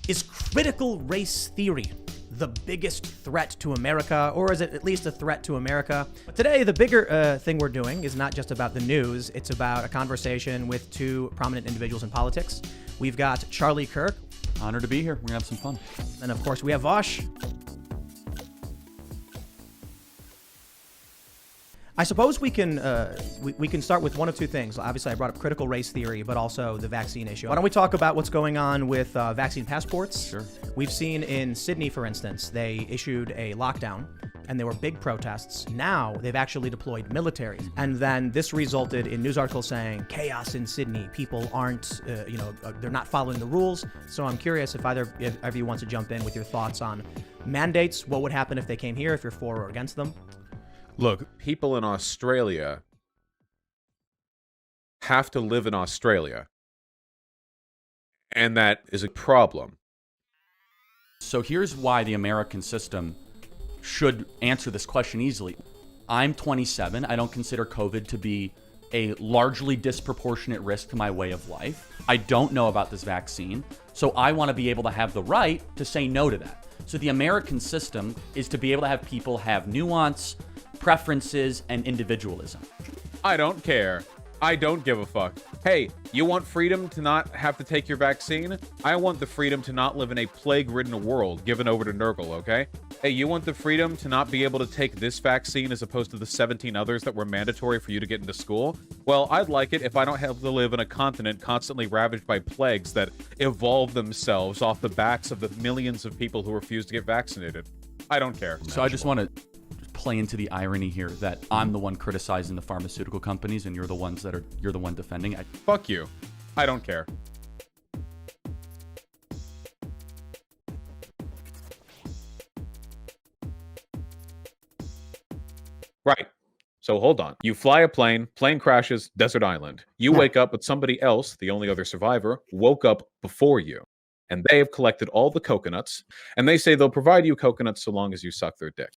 Is critical race theory the biggest threat to America, or is it at least a threat to America? But today, the bigger thing we're doing is not just about the news, it's about a conversation with two prominent individuals in politics. We've got Charlie Kirk. Honored to be here. We're gonna have some fun. And of course, we have Vaush. I suppose we can start with one of two things. Obviously, I brought up critical race theory, but also the vaccine issue. Why don't we talk about what's going on with vaccine passports? Sure. We've seen in Sydney, for instance, they issued a lockdown, and there were big protests. Now they've actually deployed military, and then this resulted in news articles saying chaos in Sydney. People aren't, they're not following the rules. So I'm curious if either of you wants to jump in with your thoughts on mandates. What would happen if they came here? If you're for or against them? Look, people in Australia have to live in Australia, and that is a problem. So here's why the American system should answer this question easily. I'm 27. I don't consider COVID to be a largely disproportionate risk to my way of life. I don't know about this vaccine, so I want to be able to have the right to say no to that. So the American system is to be able to have people have nuance, preferences, and individualism. I don't care. I don't give a fuck. Hey, you want freedom to not have to take your vaccine? I want the freedom to not live in a plague-ridden world given over to Nurgle, okay? Hey, you want the freedom to not be able to take this vaccine as opposed to the 17 others that were mandatory for you to get into school? Well, I'd like it if I don't have to live in a continent constantly ravaged by plagues that evolve themselves off the backs of the millions of people who refuse to get vaccinated. I don't care. So I just want to play into the irony here that I'm the one criticizing the pharmaceutical companies and you're the one defending. Fuck you. I don't care. Right. So hold on. You fly a plane crashes, desert island. You wake up with somebody else, the only other survivor, woke up before you. And they have collected all the coconuts, and they say they'll provide you coconuts so long as you suck their dick.